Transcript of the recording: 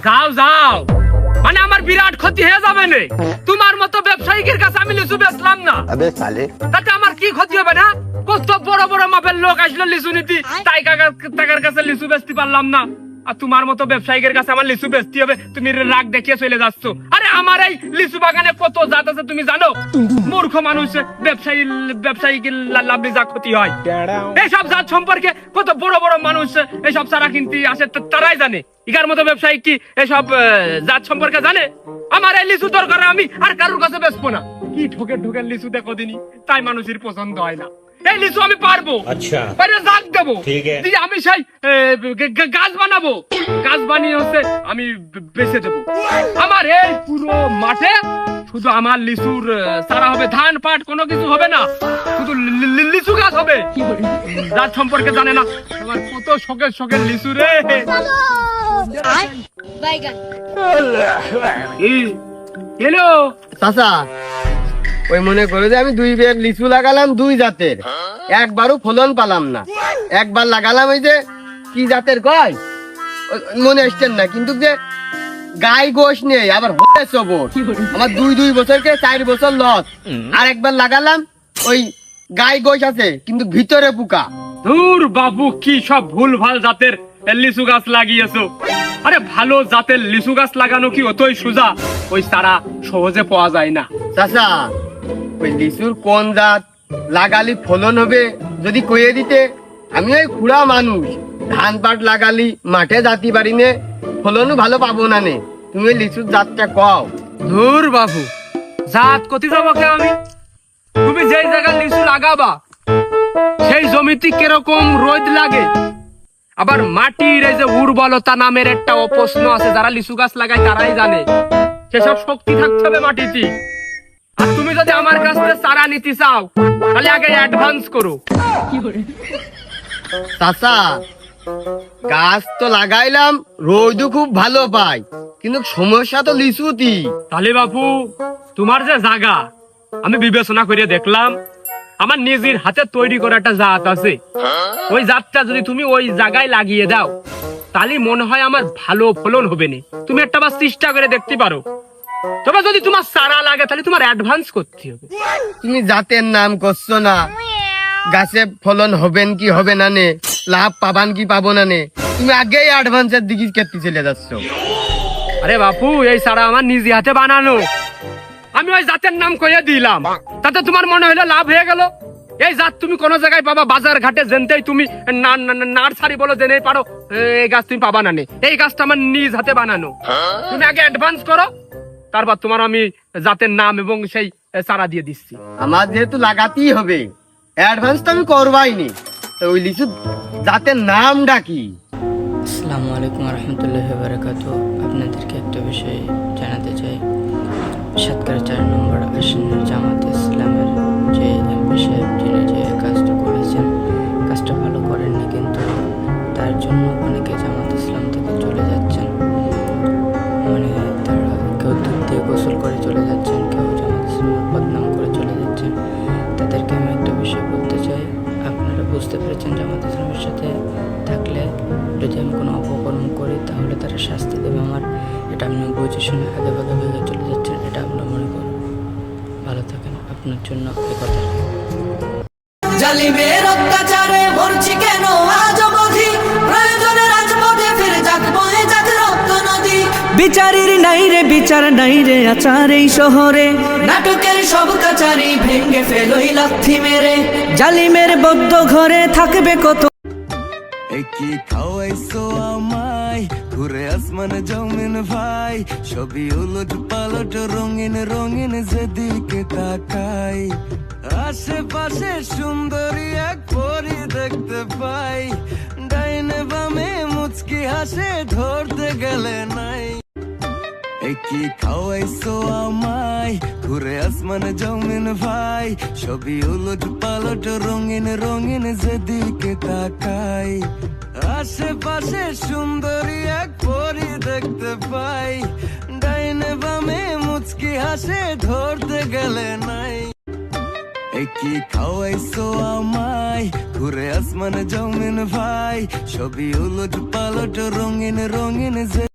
যাও যাও, মানে আমার বিরাট ক্ষতি হয়ে যাবে না। তোমার মতো ব্যবসায়ীদের কাছে আমি লিচু বেচলাম না, তাতে আমার কি ক্ষতি হবে না? কত বড় বড় মাপের লোক আসলো লিচু নিতে, তাই টাকার কাছে লিচু বেচতে পারলাম না, আর তোমার মতো ব্যবসায়ীদের কাছে আমার লিচু বেচতে হবে। তুমি রাগ দেখিয়ে চলে যাচ্ছ। আরে আমার এই লিচু বাগানে কত জাত আছে তুমি জানো? মূর্খ মানুষ ব্যবসায়ী লাভলি যা ক্ষতি হয়, এইসব জাত সম্পর্কে কত বড় বড় মানুষ এইসব চারা কিনতে আসে, তারাই জানে। ইকার মতো ব্যবসায়ী কি এসব জাত সম্পর্কে জানে? আমার এই লিচু দরকার, আমি আর কারোর কাছে বেচবো না। কি ঠোকের ঠোকের লিচু দেখো দিনই, তাই মানুষের পছন্দ হয় না। এই লিচু আমি পারবো, জাগ দেবো, দিয়ে আমি সেই গাছ বানাবো, গাছ বানিয়ে হচ্ছে আমি বেচে দেবো। আমার এই পুরো মাঠে শুধু আমার লিচুর চারা হবে, ধান পাট কোনো কিছু হবে না, শুধু লিচু গাছ হবে। যার সম্পর্কে জানে না, আমার কত শখের শখের লিচু রে। হ্যালো চাচা, ওই মনে করে যে আমি 2 ব্যাগ লিচু লাগালাম 2 জাতের, একবারও ফলন পালাম না। একবার লাগালাম ওই যে কি জাতের কয় মনে আসছেন না, কিন্তু যে গাই গোশ নেই, আবার সবর আমার 2 বছরকে 4 বছর লস। আর একবার লাগালাম ওই গাই গোশ আছে কিন্তু ভিতরে পোকা। দূর বাবু, কি সব ভুল ভাল জাতের লিচু গাছ লাগিয়েছো। আরে ভালো জাতের লিচু গাছ লাগানো কি অতই সোজা? ওই চারা সহজে পাওয়া যায় না। চাচা, ওই লিচুর কোন জাত লাগালি ফলন হবে যদি কইয়ে দিতে। আমি ওই খুড়া মানুষ, ধান পাট লাগালি মাঠে যাতি পারি নে, ফলনও ভালো পাবো না নে। তুমি ওই লিচুর জাতটা কও। দূর বাবু, জাত কতি যাবো কে আমি? তুমি যেই জায়গায় লিচু লাগাবা সেই জমিতে কিরকম রোদ লাগে, আবার মাটির এই যে উর্বরতা নামের একটা প্রশ্ন আছে, যারা লিচু গাছ লাগায় তারাই জানে। সেসব শক্তি থাকতে হবে মাটিতে। আর তুমি যদি আমার কাছ থেকে চারা নিতে চাও, তাহলে আগে অ্যাডভান্স করো। চাচা, গাছ তো লাগাইলাম, রোদও খুব ভালো পাই, কিন্তু সমস্যা তো লিচুতি। তাহলে বাপু, তোমার যে জায়গা আমি বিবেচনা করে দেখলাম, আমার নিজের হাতে তৈরি করা একটা জাত আছে। ওই জাতটা যদি তুমি ওই জায়গায় লাগিয়ে দাও, তাহলে মনে হয় আমার ভালো ফলন হবে না। তুমি একটা বার চেষ্টা করে দেখতে পারো। তবে যদি তোমার চারা লাগে তাহলে তোমার অ্যাডভান্স করতে হবে। তুমি জাতের নাম করছো না, গাছে ফলন হবেন কি হবে না নে, লাভ পাবান কি পাবো না নে, তুমি আগেই অ্যাডভান্সের দিকে কেটে চলে যাচ্ছ। আরে বাপু, এই চারা আমার নিজে হাতে বানানো, আমি ওই জাতের নাম কইয়া দিলাম, তাতে তোমার মনে হলো লাভ হয়ে গেল? এই জাত তুমি কোন জায়গায় পাবা? বাজার ঘাটে জেনতেই তুমি নার্সারি বলো জেনেই পারো, এই গাছ তুমি পাবা না নে। এই গাছটা আমার নিজ হাতে বানানো। তুমি আগে অ্যাডভান্স করো, তারপর তোমার আমি জাতের নাম এবং সেই চারা দিয়ে দিচ্ছি। আমার যেহেতু লাগাতেই হবে, অ্যাডভান্স তো আমি করবাই নি। তো ওই লিচু জাতের নামটা কি? আসসালামু আলাইকুম রহমতুল্লাহ বারাকাতু। আপনাদেরকে একটা বিষয় জানাতে চাই। সাতকার 4 নম্বর আসনের জামাত ইসলামের যে এমপি সাহেব, যিনি যে কাজটা করেছেন, কাজটা ভালো করেননি, কিন্তু তার জন্য অনেকে জামাত ইসলাম থেকে চলে যাচ্ছেন। মানে তারা কেউ দুধ দিয়ে গোসল করে চলে যাচ্ছেন, কেউ জামাত ইসলামের বদনাম করে চলে যাচ্ছেন। তাদেরকে আমি একটা বিষয় বলতে চাই, আপনারা বুঝতে পেরেছেন জামাত ইসলামের সাথে থাকলে যদি আমি কোনো অপকর্ম করি তাহলে তারা শাস্তি দেবে আমার। এটা আপনি বুঝে শুনে আগে ভাগে ভেঙে চলে যাচ্ছেন, এটা আমরা মনে করব। ভালো থাকেন, আপনার জন্য এই কথা। জালিমের অত্যাচারে মরছি কেন আজ অবধি, প্রয়োজনে রাজপথে ফিরে যাকবো এ যাক রক্ত নদী। বিচারের নাই রে বিচার নাই রে আচার এই শহরে, নাটকের সব কাচারি ভেঙে ফেলোই লাথি মেরে। জালিমের বদ্ধ ঘরে থাকবে কত কি খাওয়াইছো আমায়, ঘুরে আসমান জমিন ভাই, সবই উলট পালট রঙিন রঙিন যেদিকে তাকাই। আশেপাশে সুন্দরী এক পরি দেখতে পাই, ডাইনে বামে মুচকি হাসে ধরতে গেলে নাই। কি খাওয়াইছো আমায়, ঘুরে আসমান জমিন ভাই, সবই উলট পালট রঙিন রঙিন যেদিকে তাকাই। আশেপাশে সুন্দরী এক পরি দেখতে পাই, ডাইনে বামে মুচকি হাসে ধরতে গেলে নাই। কি খাওয়াইছো আমায় ঘুরে আসমান জমিন ভাই সবই উলট পালট রঙিন রঙিন যে